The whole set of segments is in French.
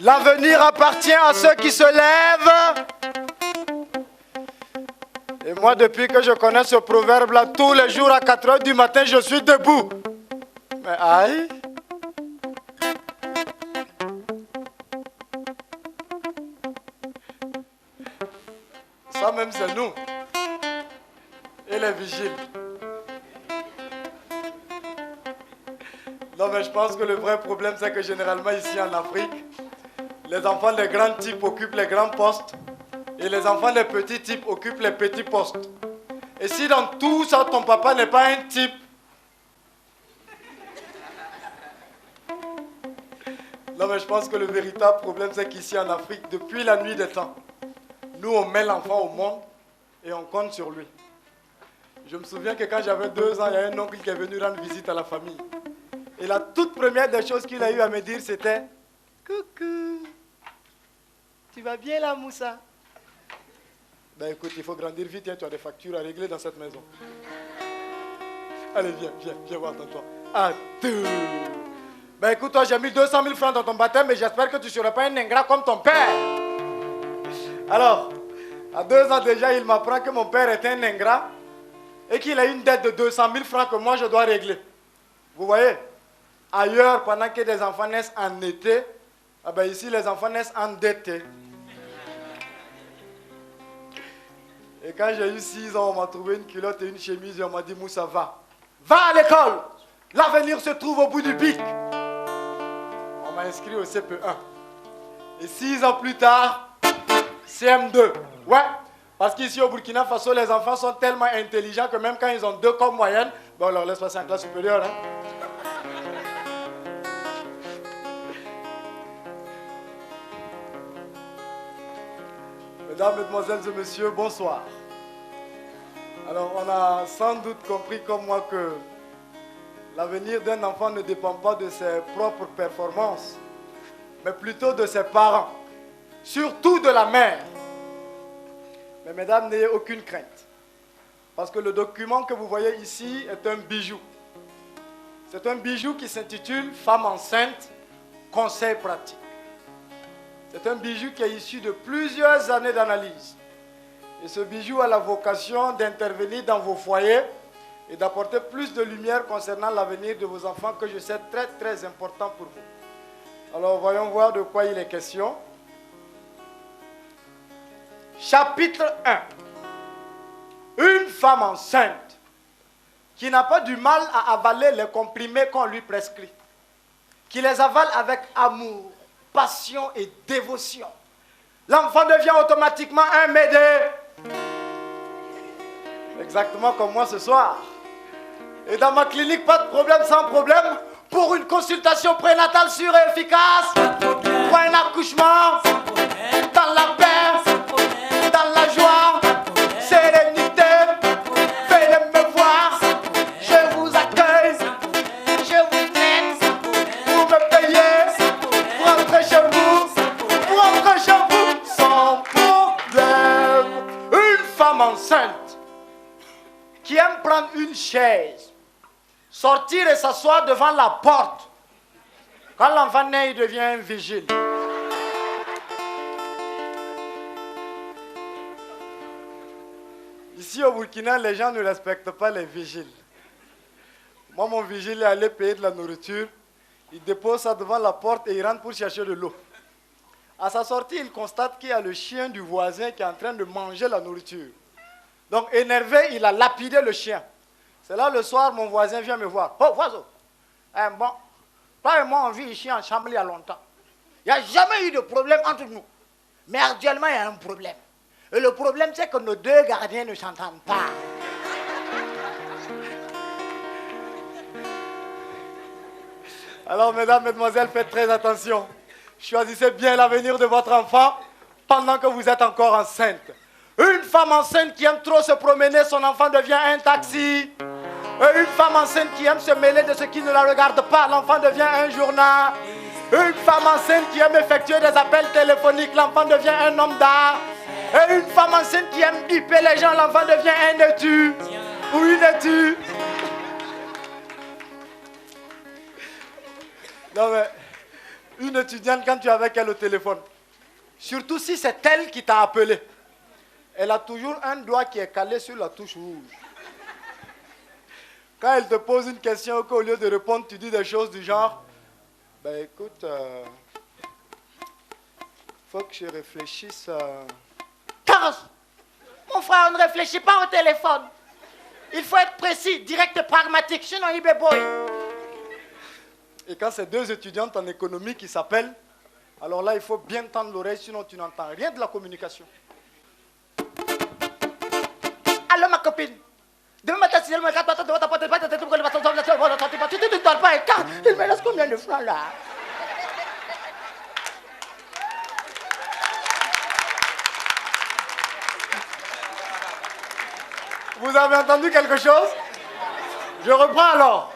L'avenir appartient à ceux qui se lèvent. Et moi, depuis que je connais ce proverbe-là, tous les jours à 4 heures du matin, je suis debout. Mais aïe. Ça même, c'est nous. Et les vigiles. Non, mais je pense que le vrai problème, c'est que généralement ici en Afrique, les enfants des grands types occupent les grands postes et les enfants des petits types occupent les petits postes. Et si dans tout ça, ton papa n'est pas un type, non, mais je pense que le véritable problème, c'est qu'ici en Afrique, depuis la nuit des temps, nous, on met l'enfant au monde et on compte sur lui. Je me souviens que quand j'avais 2 ans, il y a un oncle qui est venu rendre visite à la famille. Et la toute première des choses qu'il a eu à me dire, c'était « Coucou, tu vas bien là, Moussa ?» Ben écoute, il faut grandir vite, hein, tu as des factures à régler dans cette maison. Allez, viens voir tonton. À 2. Ben écoute, toi, j'ai mis 200 000 francs dans ton baptême, mais j'espère que tu ne seras pas un ingrat comme ton père. Alors, à 2 ans déjà, il m'apprend que mon père est un ingrat et qu'il a une dette de 200 000 francs que moi, je dois régler. Vous voyez? Ailleurs, pendant que des enfants naissent en été, ah ben ici, les enfants naissent endettés. Et quand j'ai eu 6 ans, on m'a trouvé une culotte et une chemise et on m'a dit, Moussa, va à l'école. L'avenir se trouve au bout du bic. On m'a inscrit au CP1. Et 6 ans plus tard, CM2. Ouais, parce qu'ici au Burkina Faso, les enfants sont tellement intelligents que même quand ils ont 2 comme moyenne, bon, on leur laisse passer en classe supérieure. Hein. Mesdames, Mesdemoiselles et Messieurs, bonsoir. Alors, on a sans doute compris comme moi que l'avenir d'un enfant ne dépend pas de ses propres performances, mais plutôt de ses parents, surtout de la mère. Mais mesdames, n'ayez aucune crainte, parce que le document que vous voyez ici est un bijou. C'est un bijou qui s'intitule « Femme enceinte, conseil pratique ». C'est un bijou qui est issu de plusieurs années d'analyse. Et ce bijou a la vocation d'intervenir dans vos foyers et d'apporter plus de lumière concernant l'avenir de vos enfants que je sais très très important pour vous. Alors voyons voir de quoi il est question. Chapitre 1. Une femme enceinte qui n'a pas du mal à avaler les comprimés qu'on lui prescrit, qui les avale avec amour, passion et dévotion. L'enfant devient automatiquement un médé. Exactement comme moi ce soir. Et dans ma clinique, pas de problème sans problème. Pour une consultation prénatale sûre et efficace. Pour un accouchement. Dans la paix. Dans la joie. Sérénité. Venez me voir. Je vous accueille. Je vous aide. Vous me payez. Rentrez chez vous. Rentrez chez vous. Sans problème. Une femme enceinte qui aime prendre une chaise, sortir et s'asseoir devant la porte. Quand l'enfant naît, il devient un vigile. Ici au Burkina, les gens ne respectent pas les vigiles. Moi, mon vigile est allé payer de la nourriture. Il dépose ça devant la porte et il rentre pour chercher de l'eau. À sa sortie, il constate qu'il y a le chien du voisin qui est en train de manger la nourriture. Donc, énervé, il a lapidé le chien. C'est là, le soir, mon voisin vient me voir. « Oh, voisin, bon, toi et moi, on vit ici ensemble il y a longtemps. Il n'y a jamais eu de problème entre nous. Mais actuellement, il y a un problème. Et le problème, c'est que nos 2 gardiens ne s'entendent pas. » Alors, mesdames, mesdemoiselles, faites très attention. Choisissez bien l'avenir de votre enfant pendant que vous êtes encore enceinte. Une femme enceinte qui aime trop se promener, son enfant devient un taxi. Et une femme enceinte qui aime se mêler de ce qui ne la regarde pas, l'enfant devient un journal. Une femme enceinte qui aime effectuer des appels téléphoniques, l'enfant devient un homme d'art. Et une femme enceinte qui aime biper les gens, l'enfant devient un étu ou une étu. Non mais, Une étudiante, quand tu es avec elle au téléphone, surtout si c'est elle qui t'a appelé, elle a toujours un doigt qui est calé sur la touche rouge. Quand elle te pose une question, qu'au lieu de répondre, tu dis des choses du genre, ben écoute, faut que je réfléchisse. Carlos, mon frère, on ne réfléchit pas au téléphone. Il faut être précis, direct et pragmatique, sinon il est boy. Et quand c'est deux étudiantes en économie qui s'appellent, alors là, il faut bien tendre l'oreille, sinon tu n'entends rien de la communication. Allô, ma copine. Demain matin, si elle me regarde, tu ne dors pas un quart. Il me laisse combien de francs là? Vous avez entendu quelque chose? Je reprends alors.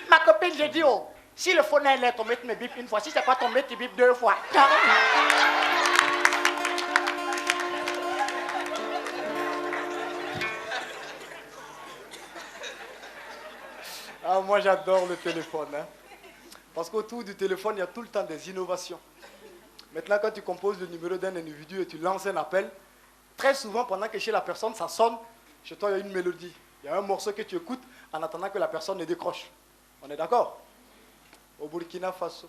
Ma copine, j'ai dit, oh, si le phonème est tombé, tu me bip une fois. Si c'est pas tombé, tu bip deux fois. Ah, moi, j'adore le téléphone. Hein. Parce qu'autour du téléphone, il y a tout le temps des innovations. Maintenant, quand tu composes le numéro d'un individu et tu lances un appel, très souvent, pendant que chez la personne, ça sonne, chez toi, il y a une mélodie. Il y a un morceau que tu écoutes en attendant que la personne ne décroche. On est d'accord? Au Burkina Faso,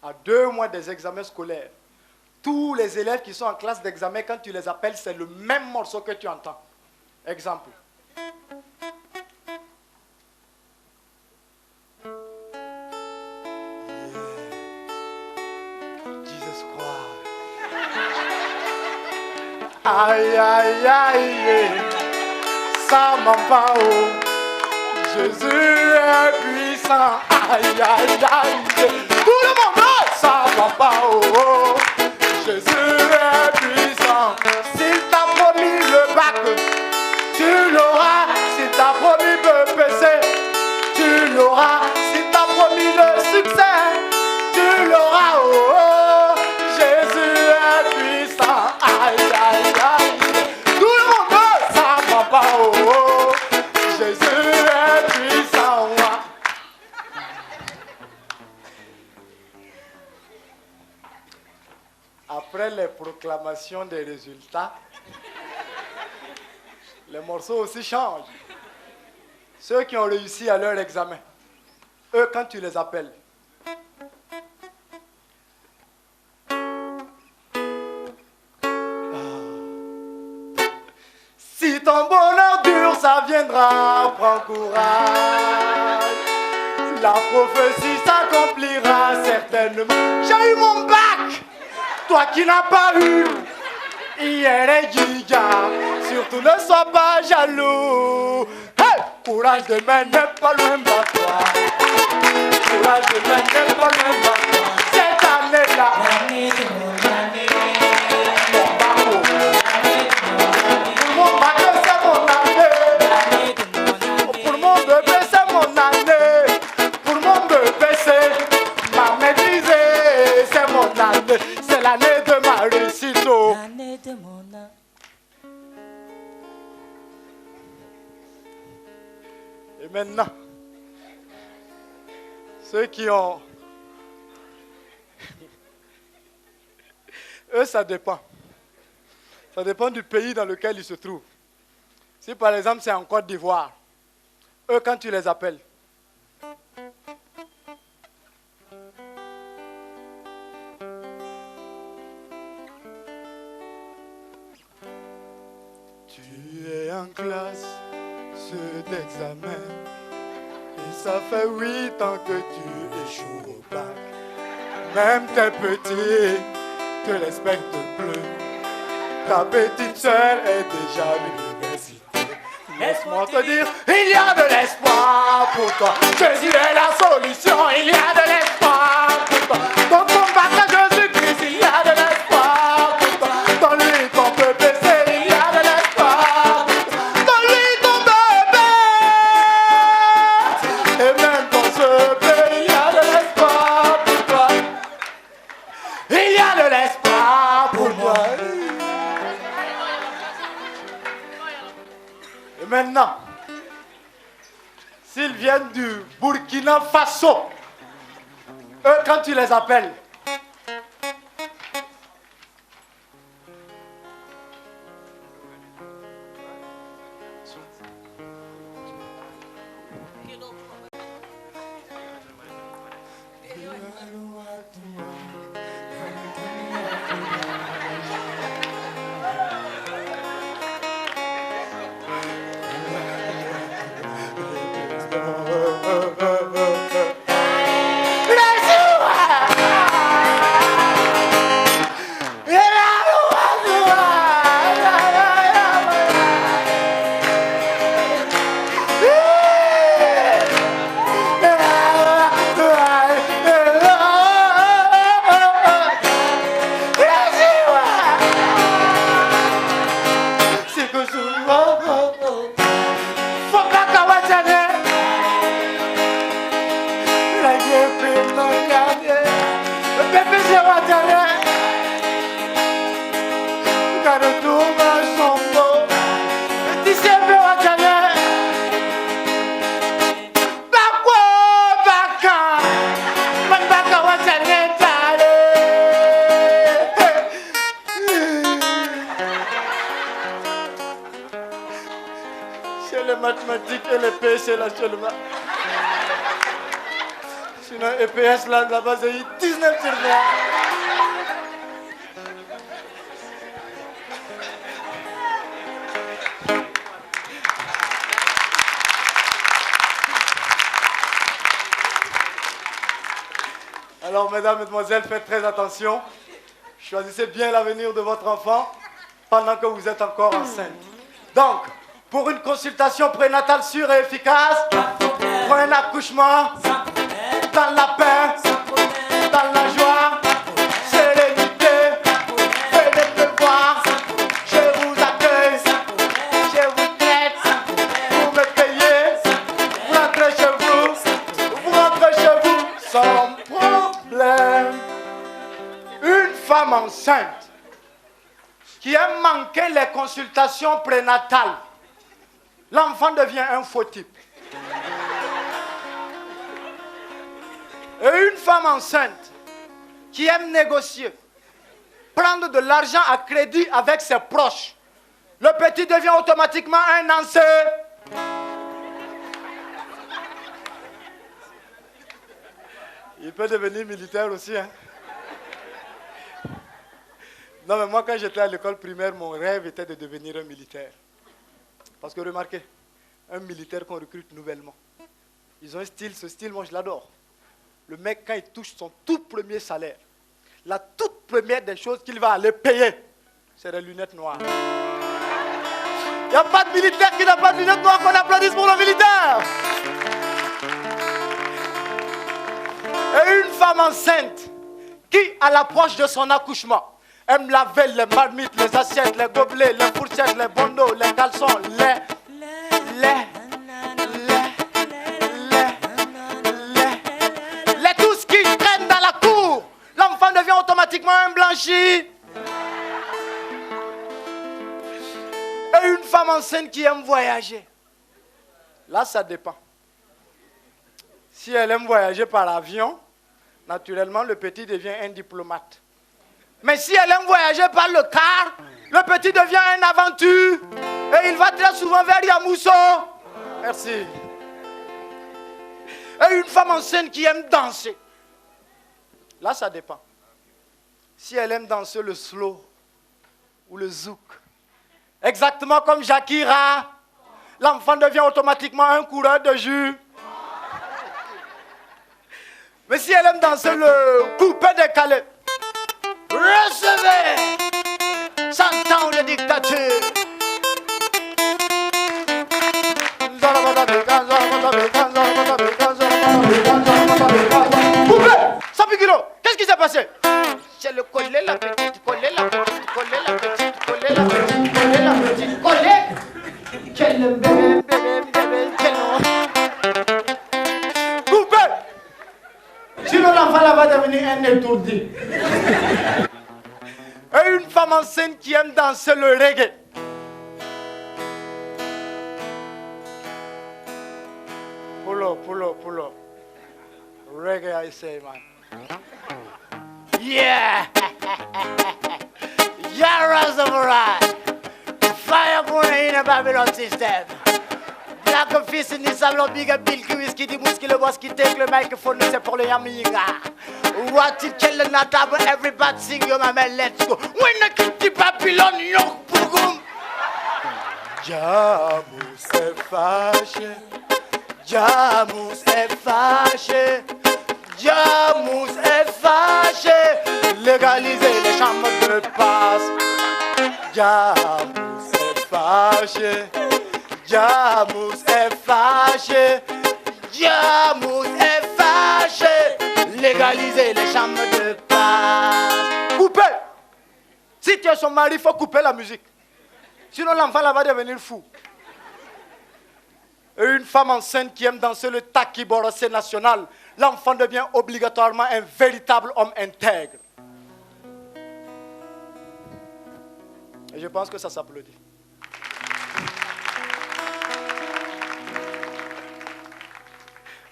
à 2 mois des examens scolaires, tous les élèves qui sont en classe d'examen, quand tu les appelles, c'est le même morceau que tu entends. Exemple. Aïe, aïe, aïe, ça m'en va, oh. Jésus est puissant. Aïe, aïe, aïe, tout le monde, ça m'en va, oh. Jésus est puissant. S'il t'a promis le bac, tu l'auras. S'il t'a promis le PC, tu l'auras. S'il t'a promis le succès, tu l'auras, oh, oh. Jésus est puissant. Aïe, aïe, aïe. Tout le monde, ça va pas, oh, oh. Jésus est puissant. Après les proclamations des résultats, les morceaux aussi changent. Ceux qui ont réussi à leur examen, eux, quand tu les appelles, si ton bonheur dure, ça viendra, prends courage. La prophétie s'accomplira certainement. J'ai eu mon bac, toi qui n'as pas eu. Hier est giga, surtout ne sois pas jaloux. Hey! Courage demain n'est pas loin de toi. Courage demain n'est pas loin de toi. Cette année-là, mon bac c'est mon année. Pour mon bébé c'est mon année. Pour mon bébé c'est ma maîtrise. C'est mon année. C'est l'année de ma réussite. L'année de mon âme. Et maintenant, ceux qui ont... Eux, ça dépend. Ça dépend du pays dans lequel ils se trouvent. Si par exemple c'est en Côte d'Ivoire, eux quand tu les appelles, tu es en classe, ceux d'examen, et ça fait 8 ans que tu échoues au bac. Même tes petits te respectent plus. Ta petite sœur est déjà à l'université. Laisse-moi te dire, il y a de l'espoir pour toi. Jésus est la solution, il y a de l'espoir pour toi. Dans ton bac à Jésus-Christ, il y a de l'espoir pour toi. Dans lui, ton bébé, il y a de l'espoir. Dans lui, ton bébé. Et même dans ce pays, il y a de l'espoir pour toi. Il y a de l'espoir pour toi. Et maintenant, s'il vient viennent du Burkina Faso. Eux, quand tu les appelles, c'est là seulement. Sinon, EPS là-bas, c'est 19 sur 20. Alors, mesdames, mesdemoiselles, faites très attention. Choisissez bien l'avenir de votre enfant pendant que vous êtes encore enceinte. Donc, pour une consultation prénatale sûre et efficace, pour un accouchement dans la paix, dans la joie, sérénité, venez me voir, je vous accueille, je vous traite, vous me payez, vous rentrez chez vous sans problème. Une femme enceinte qui aime manquer les consultations prénatales, l'enfant devient un faux type. Et une femme enceinte qui aime négocier, prendre de l'argent à crédit avec ses proches, le petit devient automatiquement un nancé. Il peut devenir militaire aussi, hein. Non, mais moi, quand j'étais à l'école primaire, mon rêve était de devenir un militaire. Parce que remarquez, un militaire qu'on recrute nouvellement, ils ont un style, ce style, moi je l'adore. Le mec, quand il touche son tout premier salaire, la toute première des choses qu'il va aller payer, c'est les lunettes noires. Il n'y a pas de militaire qui n'a pas de lunettes noires, qu'on applaudisse pour le militaire. Et une femme enceinte qui, à l'approche de son accouchement, aime laver les marmites, les assiettes, les gobelets, les fourchettes, les bandeaux, les caleçons, tout ce qui traîne dans la cour. L'enfant devient automatiquement un blanchi. Et une femme enceinte qui aime voyager. Là, ça dépend. Si elle aime voyager par avion, naturellement, le petit devient un diplomate. Mais si elle aime voyager par le car, le petit devient un aventure. Et il va très souvent vers Yamoussoukro. Merci. Et une femme enceinte qui aime danser. Là, ça dépend. Si elle aime danser le slow ou le zouk, exactement comme Shakira, l'enfant devient automatiquement un coureur de jus. Mais si elle aime danser le coupé décalé, recevez 100 ans de dictature. Coupé 100 kilos. Qu'est-ce qui s'est passé? C'est le collet, la petite, collet, la petite, collet, la petite, collet, la petite, collet, la petite, collet. Quel bébé, bébé, bébé, quel nom. Coupé. Sinon l'enfant là va devenir un étourdi. Et une femme enceinte qui aime danser le reggae. Pull up. Reggae, I say, man. Yeah! Yeah, Rastafari! Fire burning in a Babylon system. Black Fist in this salon, big up Bill Whiskey, the Musky, le boss qui take le microphone, c'est pour le Yamiga. What it kill the table, everybody sing yo, my man, let's go. When the kitty Babylon, yo, boom. Jamus est fâché, Jamus est fâché, Jamus est fâché. Légaliser les chambres de passe. Jamus est fâché, Jamus est fâché, Jamus est fâché. Légaliser les chambres de passe. Coupez. Si tu es son mari, il faut couper la musique. Sinon l'enfant là va devenir fou. Et une femme enceinte qui aime danser le taki borosé national, l'enfant devient obligatoirement un véritable homme intègre. Et je pense que ça s'applaudit.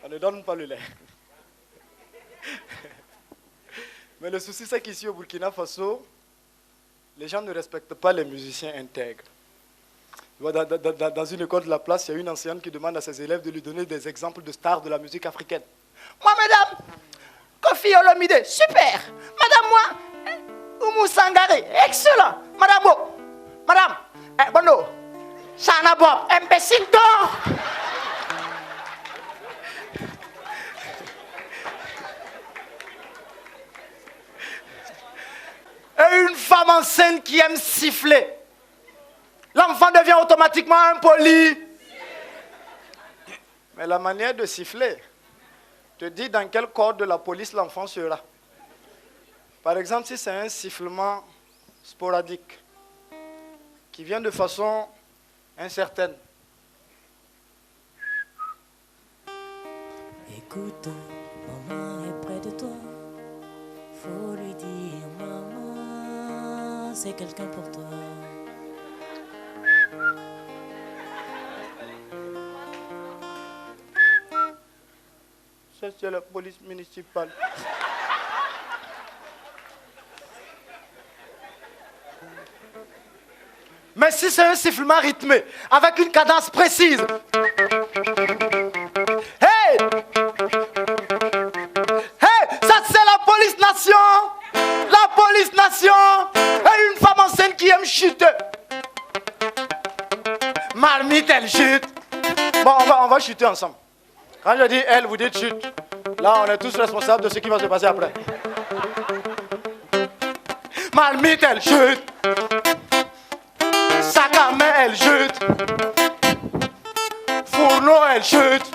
On ne donne pas le lait. Mais le souci, c'est qu'ici au Burkina Faso, les gens ne respectent pas les musiciens intègres. Dans une école de la place, il y a une enseignante qui demande à ses élèves de lui donner des exemples de stars de la musique africaine. Moi, mesdames, Kofi Olomide, super. Madame, moi, Oumou Sangaré, excellent. Madame, madame, Bono, Sana Bob, imbécile d'or. Et une femme enceinte qui aime siffler. L'enfant devient automatiquement impoli. Mais la manière de siffler te dit dans quel corps de la police l'enfant sera. Par exemple, si c'est un sifflement sporadique qui vient de façon incertaine. Écoute, maman est près de toi. Faut lui dire, maman, c'est quelqu'un pour toi. Ça, c'est la police municipale. Mais si c'est un sifflement rythmé, avec une cadence précise. Hey! Hey! Ça, c'est la police nation! La police nation! Et une femme enceinte qui aime chuter. Marmite, elle chute. Bon, on va chuter ensemble. Quand je dis elle, vous dites chute. Là, on est tous responsables de ce qui va se passer après. Marmite, elle chute. Sac à main, elle chute. Fourneau, elle chute.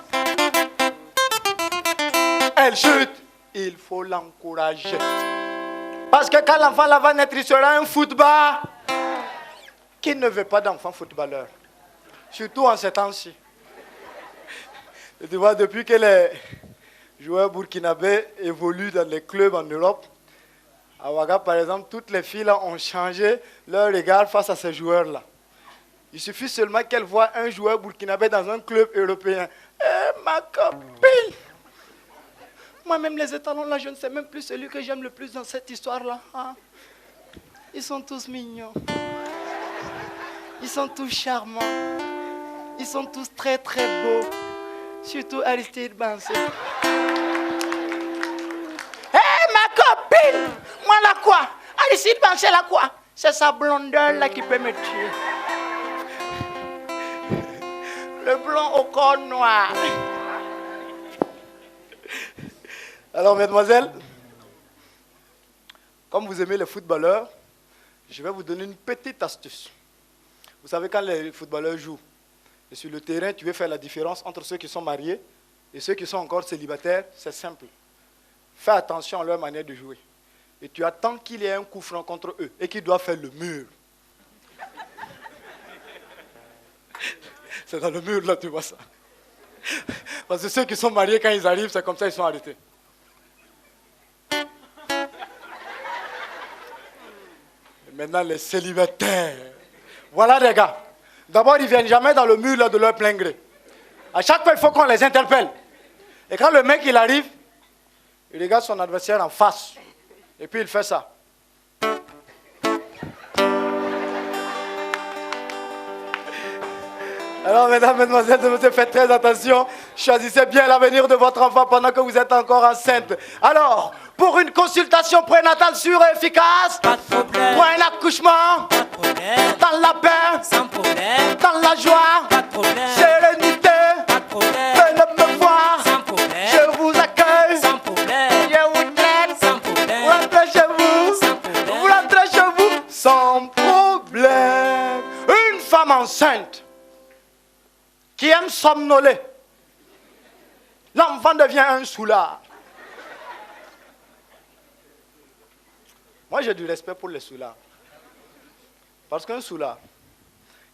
Elle chute. Il faut l'encourager. Parce que quand l'enfant là va naître, il sera un football. Qui ne veut pas d'enfant footballeur? Surtout en ces temps-ci. Et tu vois, depuis que les joueurs burkinabés évoluent dans les clubs en Europe, à Ouaga, par exemple, toutes les filles là, ont changé leur regard face à ces joueurs-là. Il suffit seulement qu'elles voient un joueur burkinabé dans un club européen. Eh, ma copine! Moi-même, les étalons là, je ne sais même plus celui que j'aime le plus dans cette histoire-là. Hein? Ils sont tous mignons. Ils sont tous charmants. Ils sont tous très très beaux. Surtout Aristide Bansé. Hé, ma copine! Moi, là quoi? Aristide Bansé, là quoi? C'est sa blondeur là qui peut me tuer. Le blond au corps noir. Alors, mesdemoiselles, comme vous aimez les footballeurs, je vais vous donner une petite astuce. Vous savez, quand les footballeurs jouent, et sur le terrain, tu veux faire la différence entre ceux qui sont mariés et ceux qui sont encore célibataires, c'est simple. Fais attention à leur manière de jouer. Et tu attends qu'il y ait un coup franc contre eux et qu'ils doivent faire le mur. C'est dans le mur, là, tu vois ça. Parce que ceux qui sont mariés, quand ils arrivent, c'est comme ça, ils sont arrêtés. Et maintenant, les célibataires. Voilà, les gars. D'abord, ils ne viennent jamais dans le mur là, de leur plein gré. À chaque fois, il faut qu'on les interpelle. Et quand le mec il arrive, Il regarde son adversaire en face. Et puis il fait ça. Alors, mesdames, mesdemoiselles, messieurs, faites très attention. Choisissez bien l'avenir de votre enfant pendant que vous êtes encore enceinte. Alors, pour une consultation prénatale sûre et efficace, Pas de problème. pour un accouchement, Pas de problème. dans la paix, Sans problème. dans la joie, Pas de problème. sérénité, Pas de problème. venez me voir, Sans problème. je vous accueille, Sans problème. je vous traite, Sans vous problème. rentrez chez vous, Sans problème. vous rentrez chez vous, sans problème. Une femme enceinte qui aime somnoler, l'enfant devient un soulard. Moi, j'ai du respect pour les soulards. Parce qu'un soulard,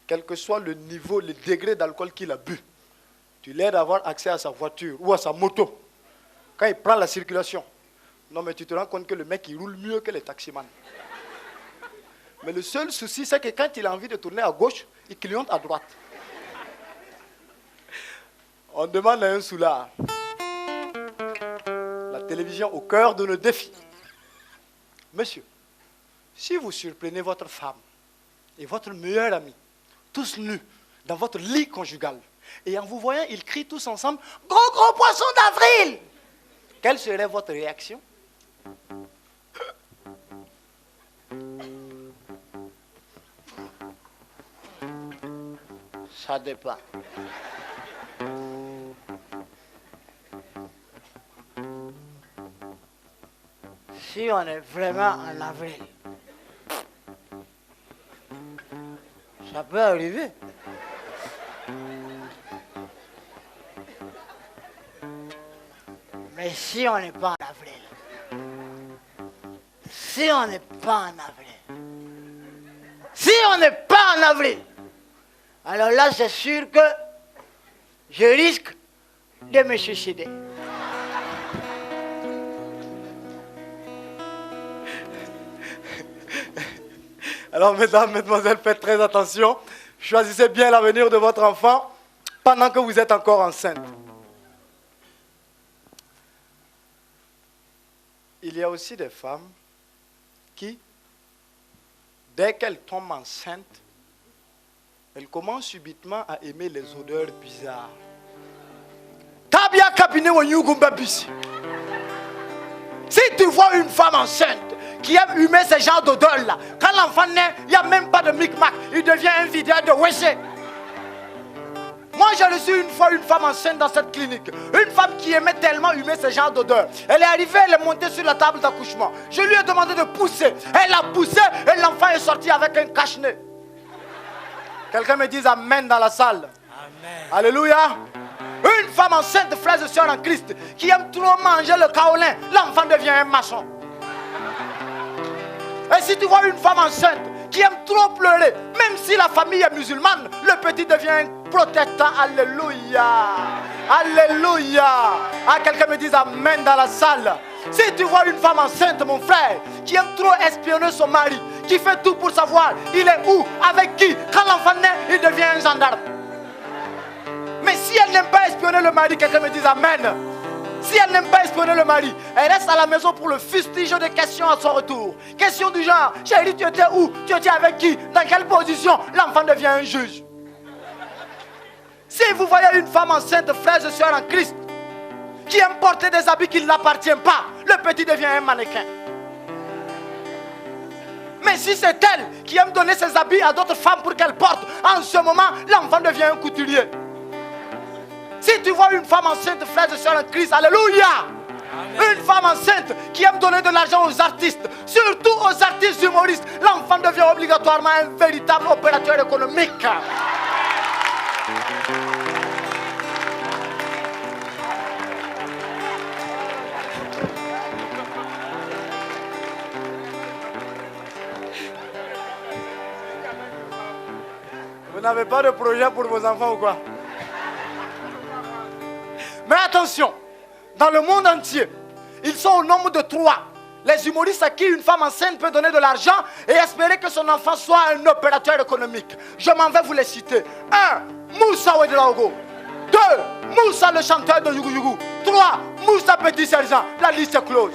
quel que soit le niveau, le degré d'alcool qu'il a bu, tu l'aides à avoir accès à sa voiture ou à sa moto. Quand il prend la circulation, non mais tu te rends compte que le mec, il roule mieux que les taximans. Mais le seul souci, c'est que quand il a envie de tourner à gauche, il clignote à droite. On demande à un soulard. La télévision au cœur de nos défis. Monsieur, si vous surprenez votre femme et votre meilleur ami, tous nus, dans votre lit conjugal, et en vous voyant, ils crient tous ensemble, « Gros, gros poisson d'avril !» Quelle serait votre réaction? Ça dépend. Si on est vraiment en avril, ça peut arriver. Mais si on n'est pas en avril, si on n'est pas en avril, si on n'est pas en avril, alors là c'est sûr que je risque de me suicider. Alors, mesdames, mesdemoiselles, faites très attention. Choisissez bien l'avenir de votre enfant pendant que vous êtes encore enceinte. Il y a aussi des femmes qui, dès qu'elles tombent enceintes, elles commencent subitement à aimer les odeurs bizarres. Si tu vois une femme enceinte qui aime humer ce genre d'odeur-là, quand l'enfant naît, il n'y a même pas de micmac, il devient un videur de WC. Moi, j'ai reçu une fois une femme enceinte dans cette clinique. Une femme qui aimait tellement humer ce genre d'odeur. Elle est arrivée, elle est montée sur la table d'accouchement. Je lui ai demandé de pousser. Elle a poussé et l'enfant est sorti avec un cache-nez. Quelqu'un me dise Amen dans la salle. Amen. Alléluia. Une femme enceinte, frères et sœurs en Christ, qui aime trop manger le kaolin, l'enfant devient un maçon. Et si tu vois une femme enceinte qui aime trop pleurer, même si la famille est musulmane, le petit devient un protestant. Alléluia. Alléluia. Ah, quelqu'un me dise Amen dans la salle. Si tu vois une femme enceinte, mon frère, qui aime trop espionner son mari, qui fait tout pour savoir il est où, avec qui, quand l'enfant naît, il devient un gendarme. Mais si elle n'aime pas espionner le mari, quelqu'un me dise Amen. Si elle n'aime pas espionner le mari, elle reste à la maison pour le fustige de questions à son retour. Questions du genre, chérie, tu étais où? Tu étais avec qui? Dans quelle position? L'enfant devient un juge. Si vous voyez une femme enceinte, frères et sœurs en Christ, qui aime porter des habits qui ne l'appartiennent pas, le petit devient un mannequin. Mais si c'est elle qui aime donner ses habits à d'autres femmes pour qu'elles portent, en ce moment, l'enfant devient un couturier. Si tu vois une femme enceinte, frères et sœurs en Christ, alléluia. Amen. Une femme enceinte qui aime donner de l'argent aux artistes, surtout aux artistes humoristes, l'enfant devient obligatoirement un véritable opérateur économique. Vous n'avez pas de projet pour vos enfants ou quoi? Mais attention, dans le monde entier, ils sont au nombre de 3. Les humoristes à qui une femme enceinte peut donner de l'argent et espérer que son enfant soit un opérateur économique. Je m'en vais vous les citer. 1. Moussa Ouedraogo. 2. Moussa le chanteur de Yugu Yugu. 3. Moussa Petit Serge. l'argent. La liste est close.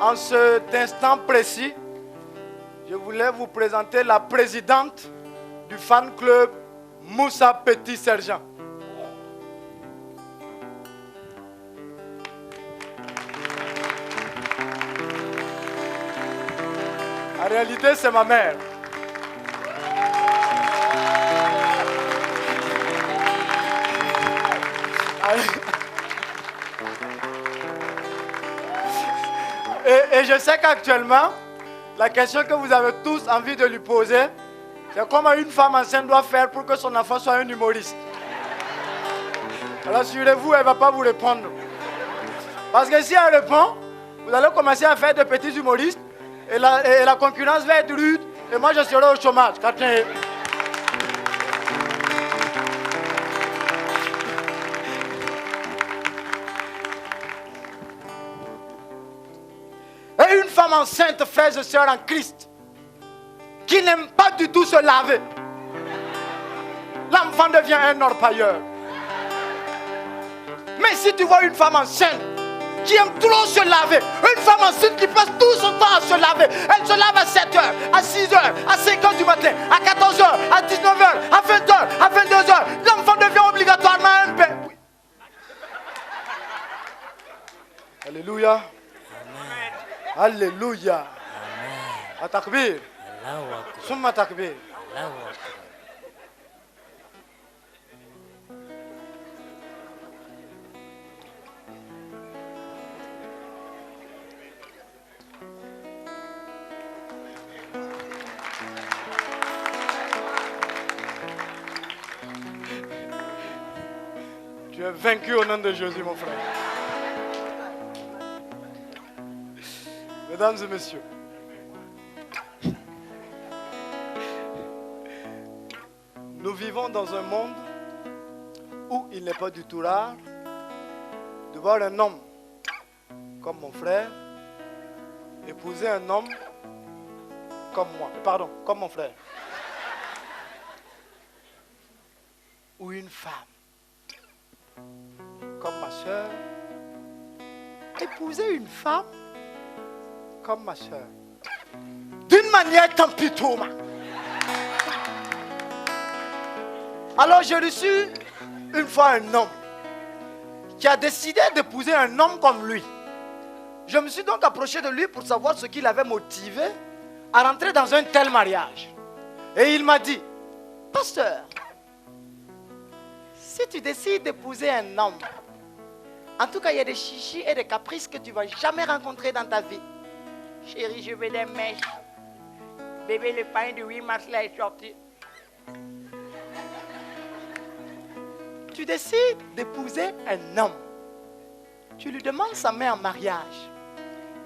En cet instant précis, je voulais vous présenter la présidente du fan club Moussa Petit Sergent. En réalité, c'est ma mère. Et je sais qu'actuellement, la question que vous avez tous envie de lui poser, c'est comment une femme enceinte doit faire pour que son enfant soit un humoriste. Alors assurez-vous, elle ne va pas vous répondre. Parce que si elle répond, vous allez commencer à faire de petits humoristes et la concurrence va être rude et moi je serai au chômage. Et une femme enceinte, frères et sœurs en Christ, qui n'aime pas du tout se laver, l'enfant devient un orpailleur. Mais si tu vois une femme enceinte qui aime trop se laver, une femme enceinte qui passe tout son temps à se laver, elle se lave à 7h, à 6h, à 5h du matin, à 14h, à 19h, à 20h, à 22h, l'enfant devient obligatoirement un père. Oui. Alléluia. Alléluia. Atakbir. Summa takbir. Tu es vaincu au nom de Jésus, mon frère. Mesdames et messieurs, nous vivons dans un monde où il n'est pas du tout rare de voir un homme comme mon frère épouser un homme comme moi, pardon, comme mon frère, ou une femme comme ma soeur épouser une femme comme ma soeur, d'une manière tant pis tout. Alors j'ai reçu une fois un homme qui a décidé d'épouser un homme comme lui. Je me suis donc approché de lui pour savoir ce qui l'avait motivé à rentrer dans un tel mariage. Et il m'a dit, pasteur, si tu décides d'épouser un homme, en tout cas il y a des chichis et des caprices que tu ne vas jamais rencontrer dans ta vie. Chérie, je veux des mèches. Bébé, le pain de 8 mars là est sorti. Tu décides d'épouser un homme. Tu lui demandes sa main en mariage.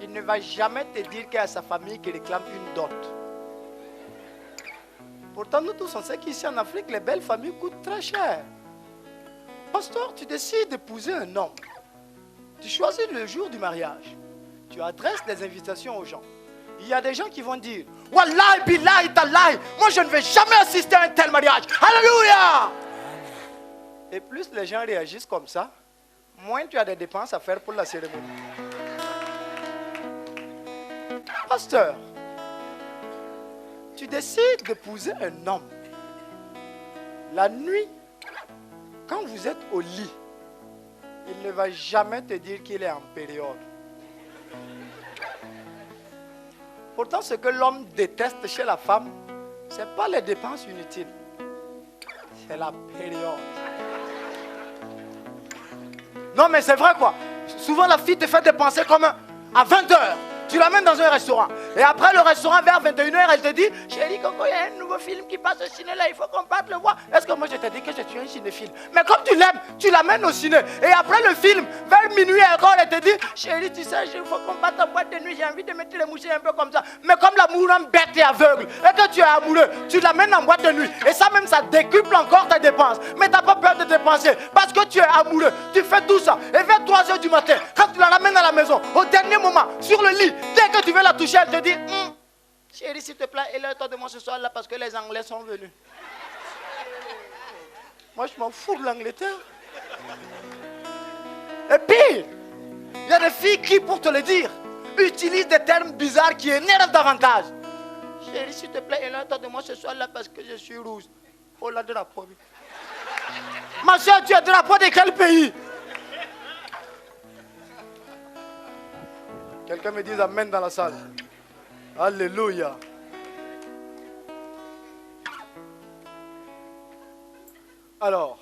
Il ne va jamais te dire qu'il y a sa famille qui réclame une dot. Pourtant, nous tous, on sait qu'ici en Afrique, les belles familles coûtent très cher. Pasteur, tu décides d'épouser un homme. Tu choisis le jour du mariage. Tu adresses des invitations aux gens. Il y a des gens qui vont dire, Wallahi, billahi, tallahi, moi je ne vais jamais assister à un tel mariage. Alléluia! Et plus les gens réagissent comme ça, moins tu as des dépenses à faire pour la cérémonie. Pasteur, tu décides d'épouser un homme. La nuit, quand vous êtes au lit, il ne va jamais te dire qu'il est en période. Pourtant, ce que l'homme déteste chez la femme, ce n'est pas les dépenses inutiles. C'est la période. Non, mais c'est vrai quoi. Souvent, la fille te fait dépenser comme à 20h. Tu l'amènes dans un restaurant. Et après le restaurant, vers 21h, elle te dit, chérie, Coco, il y a un nouveau film qui passe au ciné là, il faut qu'on parte le voir. Est-ce que moi je t'ai dit que je suis un cinéphile? Mais comme tu l'aimes, tu l'amènes au ciné. Et après le film, vers minuit encore, elle te dit, chérie, tu sais, il faut qu'on parte en boîte de nuit, j'ai envie de mettre les mouches un peu comme ça. Mais comme l'amour rend bête et aveugle, et que tu es amoureux, tu l'amènes en boîte de nuit. Et ça même, ça décuple encore tes dépenses. Mais tu n'as pas peur de dépenser. Parce que tu es amoureux. Tu fais tout ça. Et vers 3h du matin, quand tu la ramènes à la maison, au dernier moment, sur le lit, dès que tu veux la toucher, elle te dit, chérie, s'il te plaît, élève-toi de moi ce soir là parce que les Anglais sont venus. Moi, je m'en fous de l'Angleterre. Et pire, il y a des filles qui, pour te le dire, utilisent des termes bizarres qui énervent davantage. Chérie, s'il te plaît, éloigne-toi ce soir là parce que je suis rouge. Oh là, drapeau. Ma soeur, tu es drapeau de quel pays? Quelqu'un me dise amen dans la salle. Alléluia. Alors,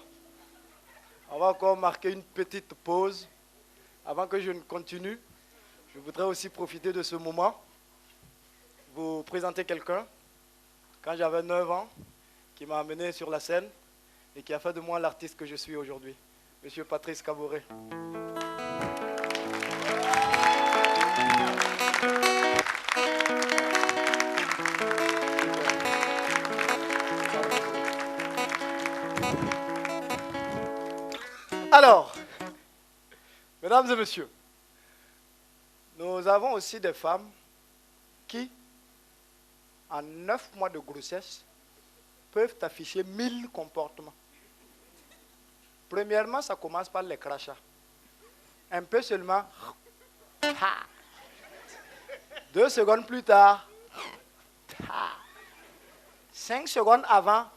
on va encore marquer une petite pause. Avant que je ne continue, je voudrais aussi profiter de ce moment, vous présenter quelqu'un, quand j'avais 9 ans, qui m'a amené sur la scène et qui a fait de moi l'artiste que je suis aujourd'hui, Monsieur Patrice Kaboré. Alors, mesdames et messieurs, nous avons aussi des femmes qui, en 9 mois de grossesse, peuvent afficher 1000 comportements. Premièrement, ça commence par les crachats. Un peu seulement. 2 secondes plus tard. 5 secondes avant.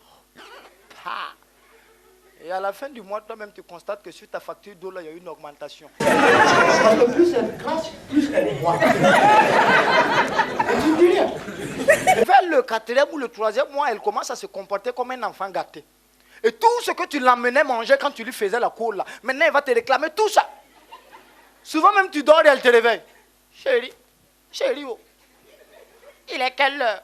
Et à la fin du mois, toi-même, tu constates que sur ta facture d'eau, là, il y a une augmentation. Parce que plus elle crache, plus elle boit. Et tu dis rien. Vers le 4e ou le 3e mois, elle commence à se comporter comme un enfant gâté. Et tout ce que tu l'emmenais manger quand tu lui faisais la cour, là, maintenant, elle va te réclamer tout ça. Souvent même, tu dors et elle te réveille. Chérie, oh, il est quelle heure?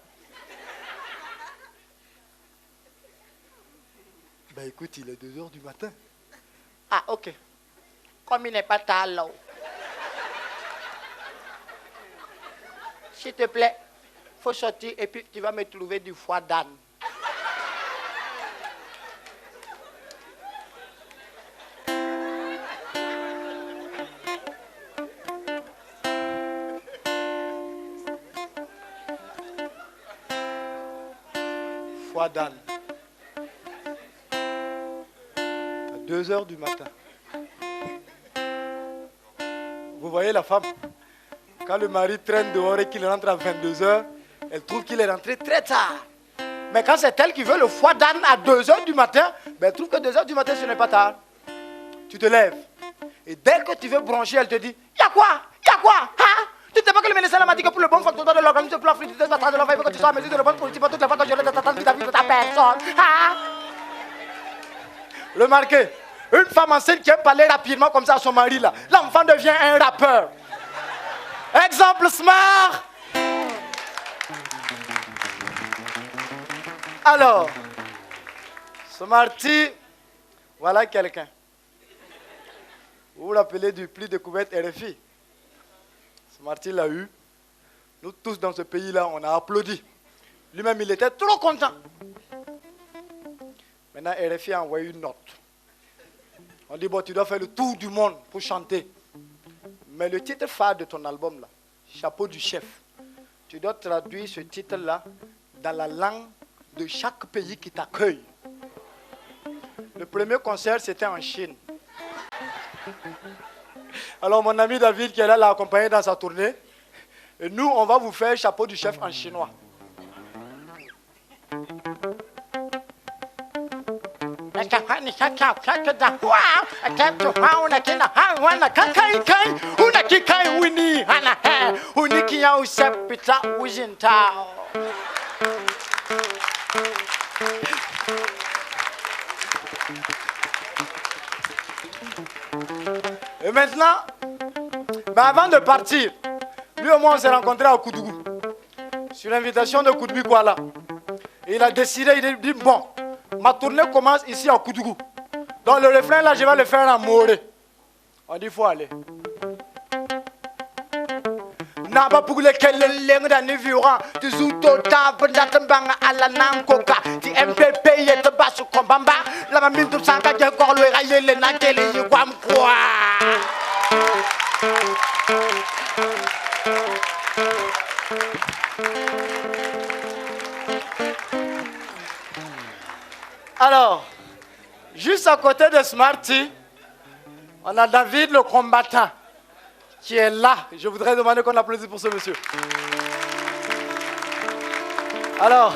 Ben écoute, il est 2h du matin. Ah, ok. Comme il n'est pas tard là. S'il te plaît, il faut sortir et puis tu vas me trouver du foie d'âne. Foie d'âne. 2h du matin. Vous voyez la femme, quand le mari traîne dehors et qu'il rentre à 22h, elle trouve qu'il est rentré très tard. Mais quand c'est elle qui veut le foie d'âne à 2h du matin, ben elle trouve que 2h du matin ce n'est pas tard. Tu te lèves. Et dès que tu veux broncher, elle te dit, y'a quoi? Hein? Tu ne sais pas que le médecin m'a dit que pour le bon fonctionnement de l'organisme, pour la fluidité de la trace de l'enfant, il faut que tu sois à mesure de le bon politique pour toutes les fois que je l'ai t'attendre vis-à-vis de ta personne. Hein? Remarquez, une femme enceinte qui aime parler rapidement comme ça à son mari, là, l'enfant devient un rappeur. Exemple smart. Alors, Smarty, voilà quelqu'un. Vous l'appelez du plus découverte RFI. Smarty l'a eu. Nous tous dans ce pays-là, on a applaudi. Lui-même, il était trop content. Maintenant, RFI a envoyé une note. On dit, bon, tu dois faire le tour du monde pour chanter. Mais le titre phare de ton album, là, Chapeau du chef, tu dois traduire ce titre-là dans la langue de chaque pays qui t'accueille. Le premier concert, c'était en Chine. Alors, mon ami David, qui est là, l'a accompagné dans sa tournée. Et nous, on va vous faire Chapeau du chef en chinois. Et maintenant, avant de partir, lui et moi on s'est rencontrés à Koudougou, sur l'invitation de Koudbi Kuala. Et il a décidé, il a dit, bon, ma tournée commence ici à Koudougou. Donc le refrain là, je vais le faire en moré. On dit, il faut aller. Naba pugule kelle leng da ni viura tu zuto ta benda tembang ala nang koka ti MPP ye te basu kombamba la mamin tu sanga je ko lo raye le na kele yi kwam kwa. Alors, Juste à côté de Smarty, on a David le combattant qui est là. Je voudrais demander qu'on applaudisse pour ce monsieur. Alors,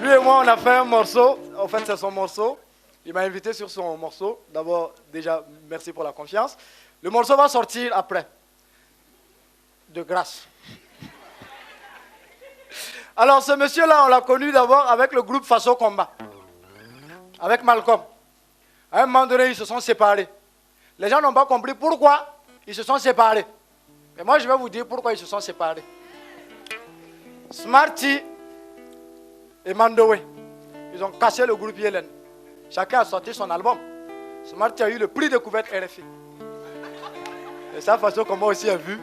lui et moi, on a fait un morceau. En fait, c'est son morceau. Il m'a invité sur son morceau. D'abord, déjà, merci pour la confiance. Le morceau va sortir après. De grâce. Alors, ce monsieur-là, on l'a connu d'abord avec le groupe Faso Combat. Avec Malcolm. À un moment donné, ils se sont séparés. Les gens n'ont pas compris pourquoi ils se sont séparés. Mais moi, je vais vous dire pourquoi ils se sont séparés. Smarty et Mandowe, ils ont cassé le groupe Yellen. Chacun a sorti son album. Smarty a eu le prix de couverture RFI. Et ça, Faso Combat aussi a vu.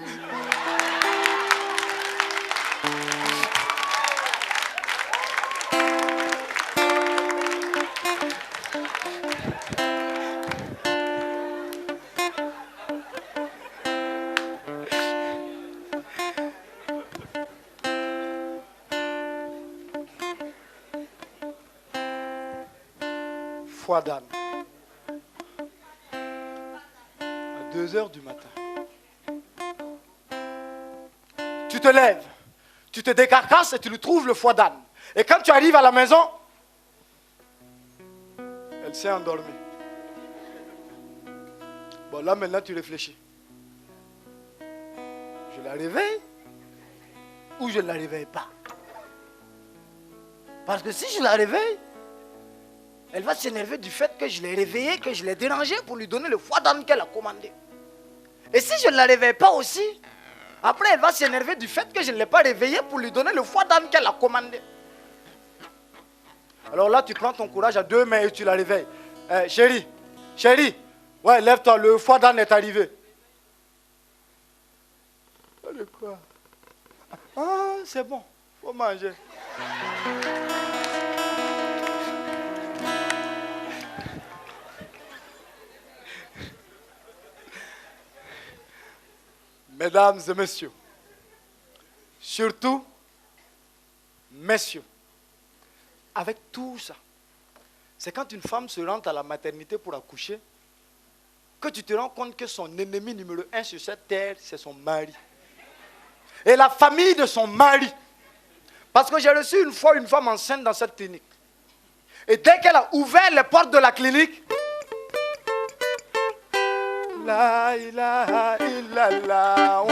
Fouadane. À 2h du matin. Tu te lèves, tu te décarcasses et tu lui trouves le foie d'âne. Et quand tu arrives à la maison, elle s'est endormie. Bon, là maintenant tu réfléchis. Je la réveille ou je ne la réveille pas? Parce que si je la réveille, elle va s'énerver du fait que je l'ai réveillée, que je l'ai dérangée pour lui donner le foie d'âne qu'elle a commandé. Et si je ne la réveille pas aussi, après elle va s'énerver du fait que je ne l'ai pas réveillée pour lui donner le foie d'âne qu'elle a commandé. Alors là, tu prends ton courage à deux mains et tu la réveilles. Chérie, ouais, lève-toi, le foie d'âne est arrivé. De quoi? Ah, c'est bon, faut manger. Mesdames et messieurs, surtout, messieurs, avec tout ça, c'est quand une femme se rend à la maternité pour accoucher que tu te rends compte que son ennemi numéro 1 sur cette terre, c'est son mari. Et la famille de son mari. Parce que j'ai reçu une fois une femme enceinte dans cette clinique. Et dès qu'elle a ouvert les portes de la clinique, la ilaha illallah,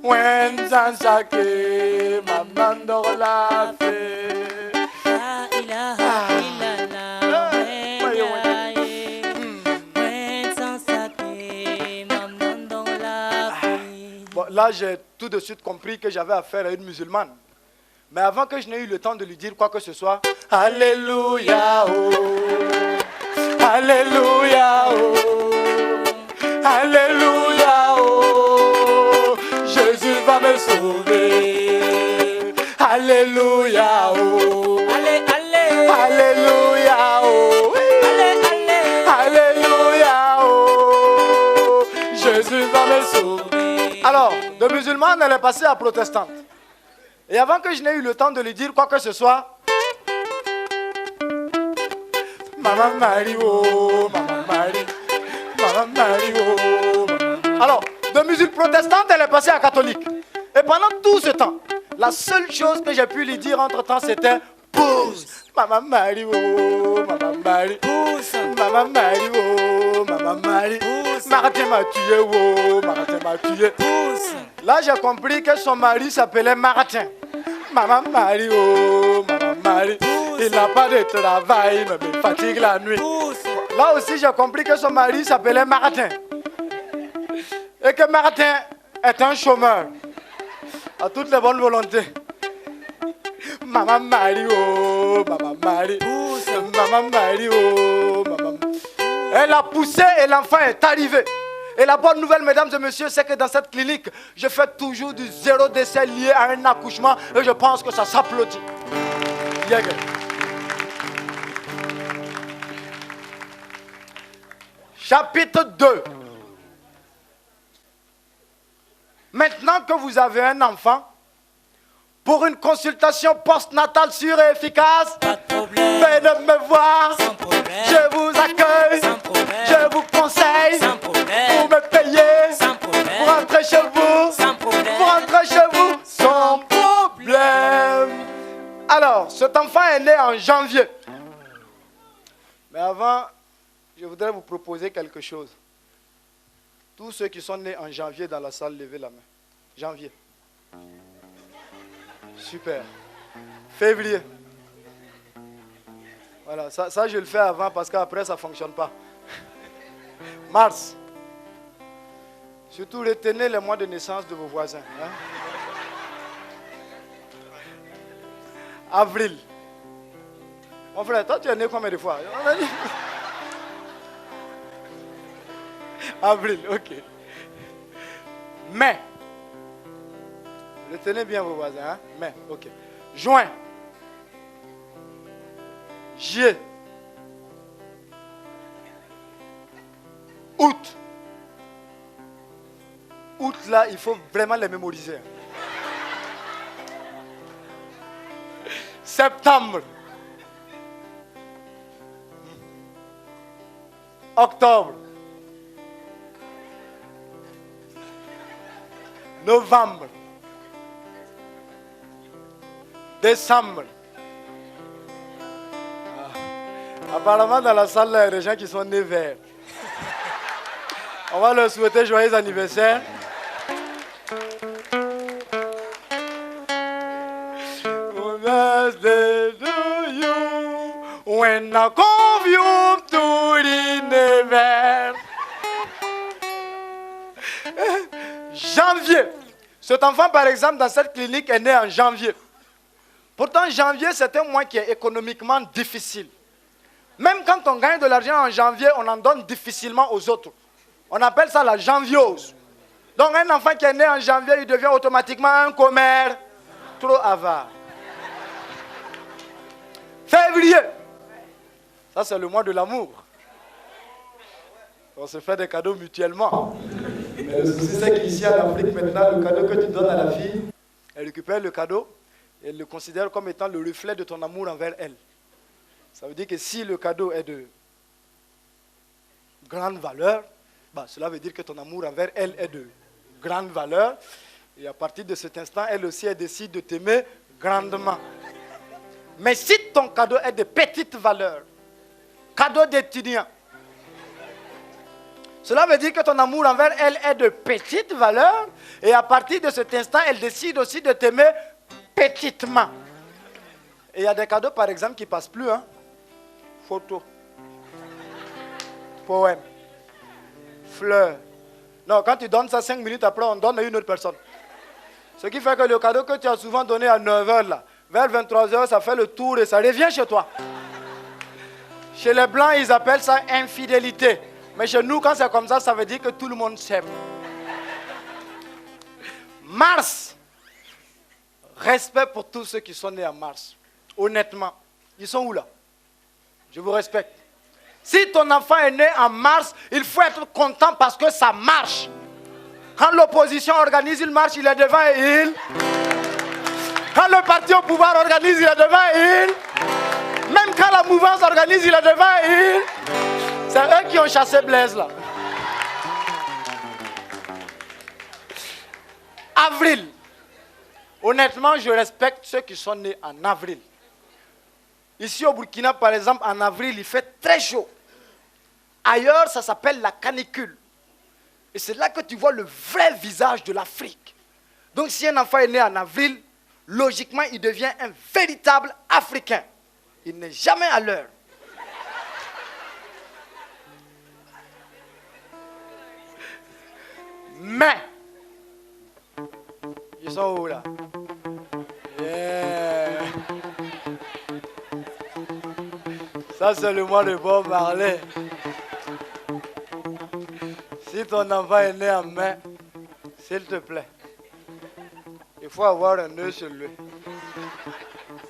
when Zansake, maman la fe. La ilaha illallah, when Zansake, maman la fe. Bon, là, j'ai tout de suite compris que j'avais affaire à une musulmane. Mais avant que je n'ai eu le temps de lui dire quoi que ce soit, Alléluia, oh. Alléluia, oh. Alléluia, oh. Jésus va me sauver. Alléluia, oh. Alléluia, oh. Alléluia, oh. Jésus va me sauver. Alors, de musulmane, elle est passée à protestante. Et avant que je n'ai eu le temps de lui dire quoi que ce soit, Maman Marie, oh, Maman Marie, Maman Marie, oh, Maman. Alors, de musique protestante, elle est passée à catholique. Et pendant tout ce temps, la seule chose que j'ai pu lui dire entre-temps, c'était pousse, Maman Marie, oh, Maman Marie, pousse, Maman Marie, oh, Maman Marie, pousse, Martin m'a tué, oh, Martin m'a tué, pousse. Là, j'ai compris que son mari s'appelait Martin. Maman Marie, oh, Maman Marie, il n'a pas de travail, mais me fatigue la nuit. Là aussi, j'ai compris que son mari s'appelait Martin. Et que Martin est un chômeur. À toutes les bonnes volontés. Maman Marie, oh, Maman Marie, Maman Marie, oh, Maman. Elle a poussé et l'enfant est arrivé. Et la bonne nouvelle, mesdames et messieurs, c'est que dans cette clinique, je fais toujours du zéro décès lié à un accouchement et je pense que ça s'applaudit. Yeah. Chapitre 2. Maintenant que vous avez un enfant, pour une consultation postnatale sûre et efficace, Pas de problème. venez me enfant est né en janvier. Mais avant, je voudrais vous proposer quelque chose. Tous ceux qui sont nés en janvier dans la salle, levez la main. Janvier. Super. Février. Voilà, ça je le fais avant parce qu'après ça ne fonctionne pas. Mars. Surtout retenez les mois de naissance de vos voisins. Hein? Avril. Mon frère, toi tu es né combien de fois? Avril, ok. Mai. Retenez bien vos voisins. Hein? Mai, ok. Juin. Juillet. Août. Août, là, il faut vraiment les mémoriser. Septembre. Octobre. Novembre. Décembre. Apparemment, dans la salle, il y a des gens qui sont nés verts. On va leur souhaiter joyeux anniversaire. Birthday to you, when I come you to the never. Janvier. Cet enfant, par exemple, dans cette clinique, est né en janvier. Pourtant, janvier, c'est un mois qui est économiquement difficile. Même quand on gagne de l'argent en janvier, on en donne difficilement aux autres. On appelle ça la janviose. Donc, un enfant qui est né en janvier, il devient automatiquement un commerce trop avare. Février. Ça, c'est le mois de l'amour. On se fait des cadeaux mutuellement. Mais le souci, c'est qu'ici en Afrique, maintenant, le cadeau que tu donnes à la fille, elle récupère le cadeau et elle le considère comme étant le reflet de ton amour envers elle. Ça veut dire que si le cadeau est de grande valeur, cela veut dire que ton amour envers elle est de grande valeur. Et à partir de cet instant, elle aussi, elle décide de t'aimer grandement. Mais si ton cadeau est de petite valeur, cadeau d'étudiant, cela veut dire que ton amour envers elle est de petite valeur. Et à partir de cet instant, elle décide aussi de t'aimer petitement. Et il y a des cadeaux, par exemple, qui ne passent plus. Hein? Photos, poèmes, fleurs. Non, quand tu donnes ça 5 minutes après, on donne à une autre personne. Ce qui fait que le cadeau que tu as souvent donné à 9h, là, vers 23h, ça fait le tour et ça revient chez toi. Chez les Blancs, ils appellent ça infidélité. Mais chez nous, quand c'est comme ça, ça veut dire que tout le monde s'aime. Mars. Respect pour tous ceux qui sont nés en mars. Honnêtement, ils sont où là? Je vous respecte. Si ton enfant est né en mars, il faut être content parce que ça marche. Quand l'opposition organise une marche, il est devant et il. Quand le parti au pouvoir organise, il est devant et il. Même quand la mouvance organise, il est devant et il. C'est eux qui ont chassé Blaise là. Avril. Honnêtement, je respecte ceux qui sont nés en avril. Ici au Burkina, par exemple, en avril, il fait très chaud. Ailleurs, ça s'appelle la canicule. Et c'est là que tu vois le vrai visage de l'Afrique. Donc si un enfant est né en avril, logiquement, il devient un véritable Africain. Il n'est jamais à l'heure. Mais, ils sont où là? Yeah. Ça c'est le mois de Bob Marley. Si ton enfant est né en mai, s'il te plaît, il faut avoir un nœud sur lui.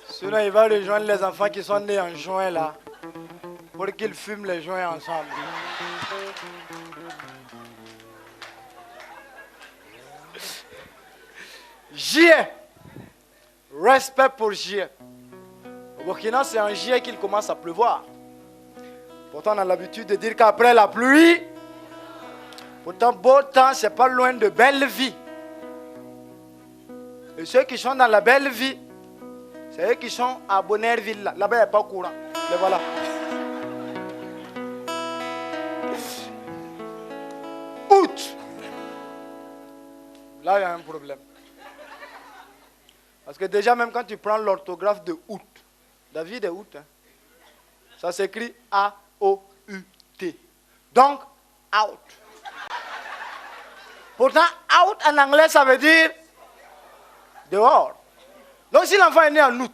Sinon il va rejoindre les enfants qui sont nés en juin là, pour qu'ils fument les joints ensemble. Juillet. Respect pour juillet. Au Burkina, c'est en juillet qu'il commence à pleuvoir. Pourtant, on a l'habitude de dire qu'après la pluie, pourtant, beau temps, c'est pas loin de belle vie. Et ceux qui sont dans la belle vie, C'est eux qui sont à Bonnerville. Là-bas, il n'y a pas courant. Les voilà. Août. Là, il y a un problème. Parce que déjà, même quand tu prends l'orthographe de août, David est août. Hein? Ça s'écrit A-O-U-T. Donc, out. Pourtant, out en anglais, ça veut dire dehors. Donc, si l'enfant est né en août,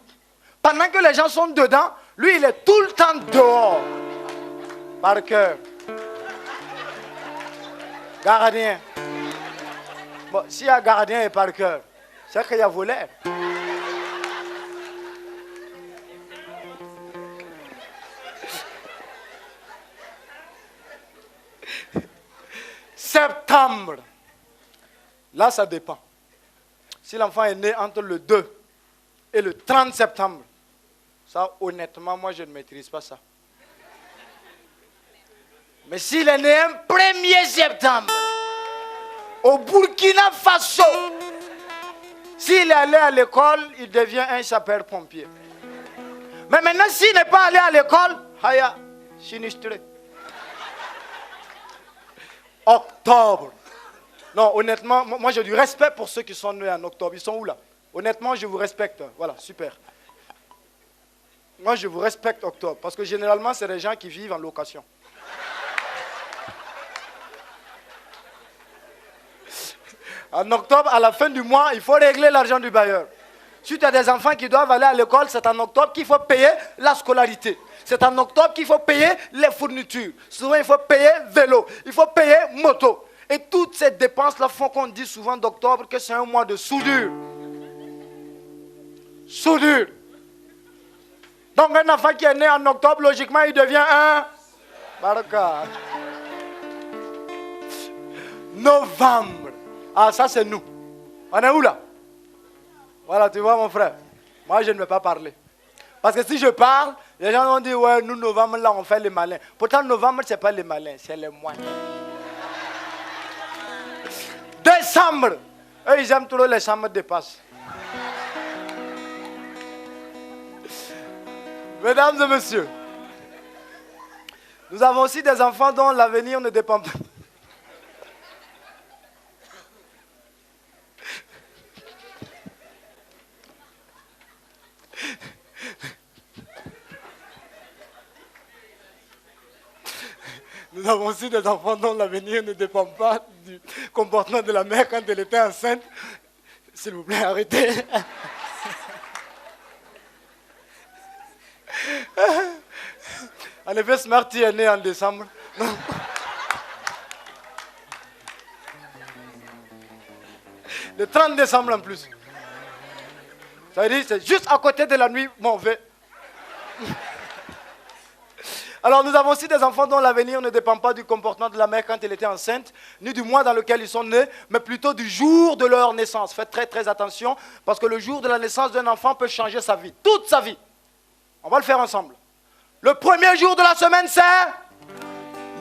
pendant que les gens sont dedans, lui, il est tout le temps dehors. Par cœur. Gardien. Bon, s'il y a gardien et par cœur, c'est qu'il y a voleur. Septembre. Là, ça dépend. Si l'enfant est né entre le 2 et le 30 septembre, ça, honnêtement, moi, je ne maîtrise pas ça. Mais s'il est né un 1er septembre, au Burkina Faso, s'il est allé à l'école, il devient un sapeur-pompier. Mais maintenant, s'il n'est pas allé à l'école, haya, sinistré. Octobre. Non, honnêtement, moi j'ai du respect pour ceux qui sont nés en octobre. Ils sont où là? Honnêtement, je vous respecte. Voilà, super. Moi, je vous respecte octobre. Parce que généralement, c'est des gens qui vivent en location. En octobre, à la fin du mois, il faut régler l'argent du bailleur. Si tu as des enfants qui doivent aller à l'école, c'est en octobre qu'il faut payer la scolarité. C'est en octobre qu'il faut payer les fournitures. Souvent, il faut payer vélo. Il faut payer moto. Et toutes ces dépenses-là font qu'on dit souvent d'octobre que c'est un mois de soudure. Soudure. Donc, un enfant qui est né en octobre, logiquement, il devient un... Baraka. Novembre. Ah, ça, c'est nous. On est où, là? Voilà, tu vois, mon frère. Moi, je ne vais pas parler. Parce que si je parle, les gens vont dire, ouais, nous, novembre, là, on fait les malins. Pourtant, novembre, ce n'est pas les malins, c'est les moines. Décembre. Eux, ils aiment trop les chambres de passe. Mesdames et messieurs, nous avons aussi des enfants dont l'avenir ne dépend pas. Nous avons aussi des enfants dont l'avenir ne dépend pas du comportement de la mère quand elle était enceinte. S'il vous plaît, arrêtez. En effet, Smarty est né en décembre. Le 30 décembre en plus. Ça veut dire que c'est juste à côté de la nuit mauvaise. Alors nous avons aussi des enfants dont l'avenir ne dépend pas du comportement de la mère quand elle était enceinte, ni du mois dans lequel ils sont nés, mais plutôt du jour de leur naissance. Faites très très attention, parce que le jour de la naissance d'un enfant peut changer sa vie, toute sa vie. On va le faire ensemble. Le premier jour de la semaine, c'est...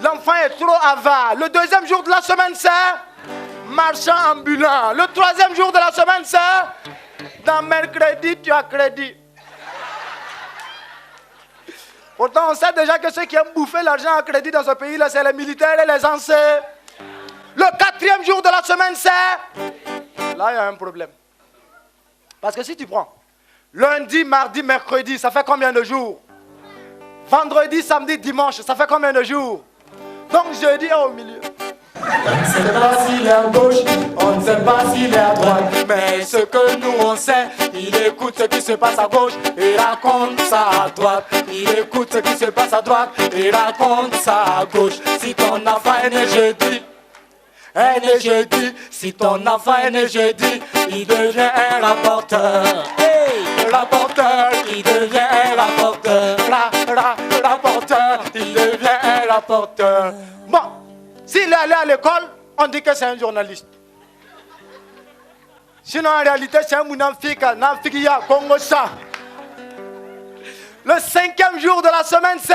L'enfant est trop avare. Le deuxième jour de la semaine, c'est... Marchand ambulant. Le troisième jour de la semaine, c'est... Dans mercredi, tu as crédit. Pourtant, on sait déjà que ceux qui aiment bouffer l'argent à crédit dans ce pays-là, c'est les militaires et les anciens. Le quatrième jour de la semaine, c'est... Là, il y a un problème. Parce que si tu prends lundi, mardi, mercredi, ça fait combien de jours? Vendredi, samedi, dimanche, ça fait combien de jours? Donc, jeudi est au milieu. On ne sait pas s'il est à gauche, on ne sait pas s'il est à droite. Mais ce que nous on sait, il écoute ce qui se passe à gauche et raconte ça à droite. Il écoute ce qui se passe à droite et raconte ça à gauche. Si ton enfant est né jeudi, si ton enfant est né jeudi, il devient un rapporteur. Hey, rapporteur, il devient un rapporteur. Rapporteur, il devient un rapporteur. Bon. S'il est allé à l'école, on dit que c'est un journaliste. Sinon, en réalité, c'est un mounafika, nafikia, kongosa. Le cinquième jour de la semaine, c'est...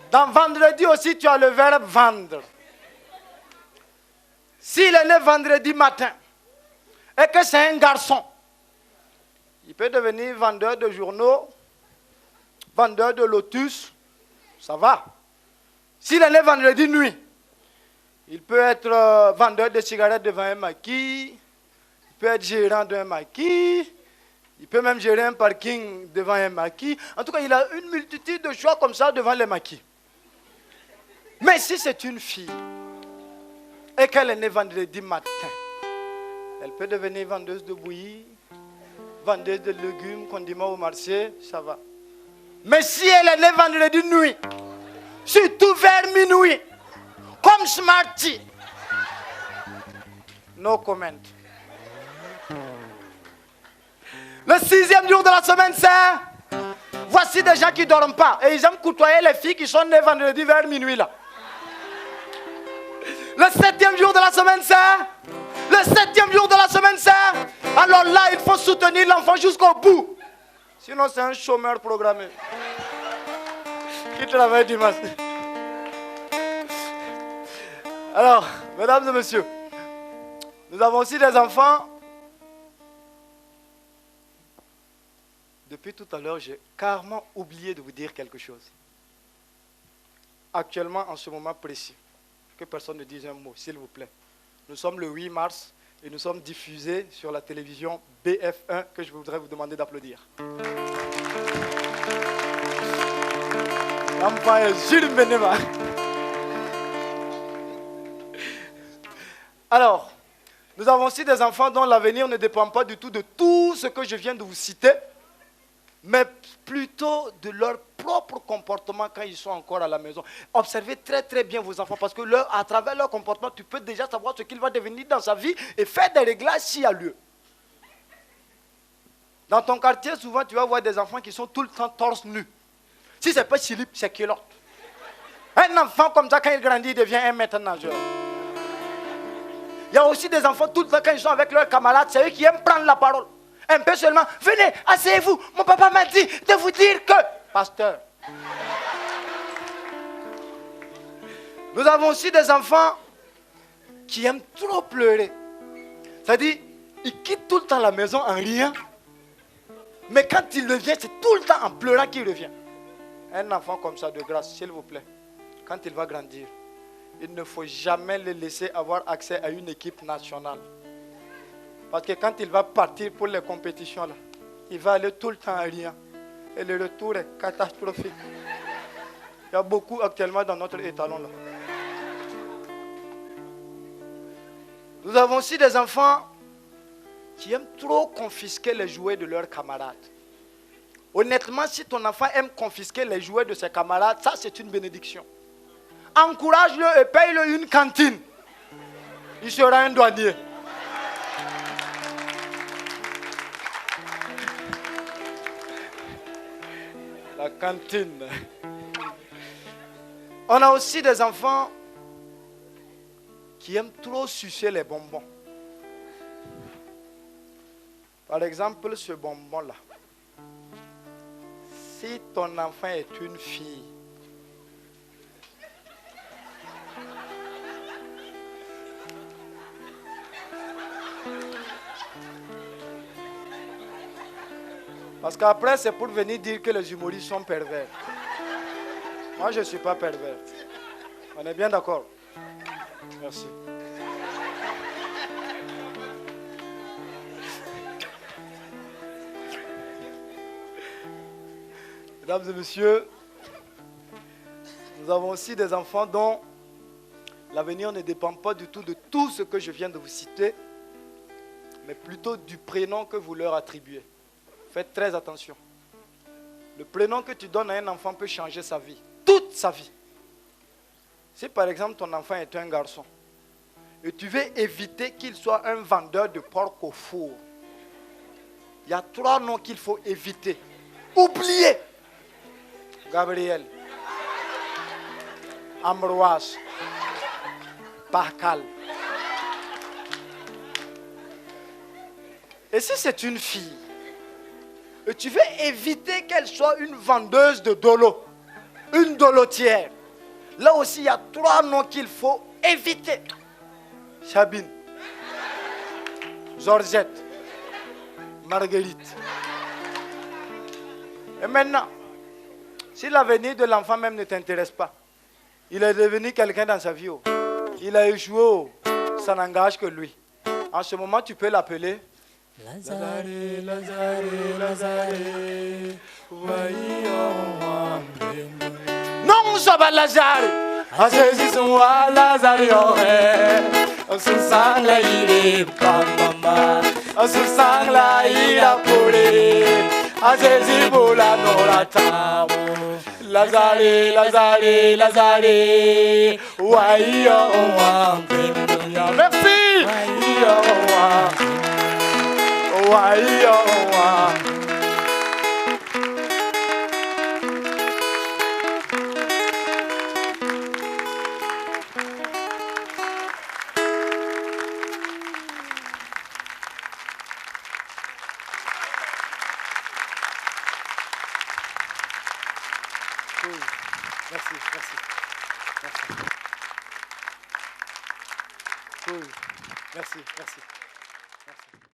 Dans vendredi aussi, tu as le verbe vendre. S'il est né vendredi matin, et que c'est un garçon, Il peut devenir vendeur de journaux, vendeur de lotus, ça va. S'il est né vendredi nuit, il peut être vendeur de cigarettes devant un maquis, il peut être gérant d'un maquis, il peut même gérer un parking devant un maquis. En tout cas, il a une multitude de choix comme ça devant les maquis. Mais si c'est une fille et qu'elle est née vendredi matin, elle peut devenir vendeuse de bouillie, vendeuse de légumes, condiments au marché, ça va. Mais si elle est née vendredi nuit, surtout vers minuit, comme Smarty, no comment. Le 6e jour de la semaine, c'est... Voici des gens qui ne dorment pas. Et ils aiment côtoyer les filles qui sont nées vendredi vers minuit là. Le 7e jour de la semaine, c'est... Le 7e jour de la semaine, c'est... Alors là, il faut soutenir l'enfant jusqu'au bout. Sinon, c'est un chômeur programmé. Qui travaille dimanche. Alors, mesdames et messieurs, nous avons aussi des enfants. Depuis tout à l'heure, j'ai carrément oublié de vous dire quelque chose. Actuellement, en ce moment précis, que personne ne dise un mot, s'il vous plaît. Nous sommes le 8 mars et nous sommes diffusés sur la télévision BF1 que je voudrais vous demander d'applaudir. Alors, nous avons aussi des enfants dont l'avenir ne dépend pas du tout de tout ce que je viens de vous citer, mais plutôt de leur propre comportement quand ils sont encore à la maison. Observez très très bien vos enfants parce que à travers leur comportement, tu peux déjà savoir ce qu'il va devenir dans sa vie et faire des réglages s'il y a lieu. Dans ton quartier, souvent, tu vas voir des enfants qui sont tout le temps torse nu. Si ce n'est pas slip, c'est culotte. Un enfant comme ça, quand il grandit, il devient un maître nageur. Il y a aussi des enfants, tout le temps, quand ils sont avec leurs camarades, c'est eux qui aiment prendre la parole. Un peu seulement, venez, asseyez-vous. Mon papa m'a dit de vous dire que... Pasteur. Nous avons aussi des enfants qui aiment trop pleurer. C'est-à-dire, ils quittent tout le temps la maison en riant. Mais quand il revient, c'est tout le temps en pleurant qu'il revient. Un enfant comme ça, de grâce, s'il vous plaît, quand il va grandir, il ne faut jamais le laisser avoir accès à une équipe nationale. Parce que quand il va partir pour les compétitions, là, il va aller tout le temps en riant. Et le retour est catastrophique. Il y a beaucoup actuellement dans notre étalon là. Nous avons aussi des enfants qui aiment trop confisquer les jouets de leurs camarades. Honnêtement, si ton enfant aime confisquer les jouets de ses camarades, ça c'est une bénédiction. Encourage-le et paye-le une cantine. Il sera un douanier. La cantine. On a aussi des enfants qui aiment trop sucer les bonbons. Par exemple, ce bonbon-là. Si ton enfant est une fille, parce qu'après, c'est pour venir dire que les humoristes sont pervers. Moi, je ne suis pas pervers. On est bien d'accord? Merci. Mesdames et messieurs, nous avons aussi des enfants dont l'avenir ne dépend pas du tout de tout ce que je viens de vous citer, mais plutôt du prénom que vous leur attribuez. Faites très attention. Le prénom que tu donnes à un enfant peut changer sa vie, toute sa vie. Si par exemple ton enfant est un garçon et tu veux éviter qu'il soit un vendeur de porc au four, il y a 3 noms qu'il faut éviter. Oubliez. Gabriel, Ambroise, Pascal. Et si c'est une fille, et tu veux éviter qu'elle soit une vendeuse de dolo, une dolotière, là aussi il y a 3 noms qu'il faut éviter. Sabine, Georgette, Marguerite. Et maintenant, si l'avenir de l'enfant même ne t'intéresse pas, il est devenu quelqu'un dans sa vie. Il a échoué. Ça n'engage que lui. En ce moment, tu peux l'appeler Lazare, Lazare, Lazare. Non, ça va Lazare. Azezi soa Lazare ore. Susang la ire pamama. Susang la ira pole. Azezi bola no la tamo. Lazare, Lazare, Lazare. Waio wampendonya. Merci. Waio wampendonya. Waio wampendonya. Merci, merci. Merci. Merci, merci.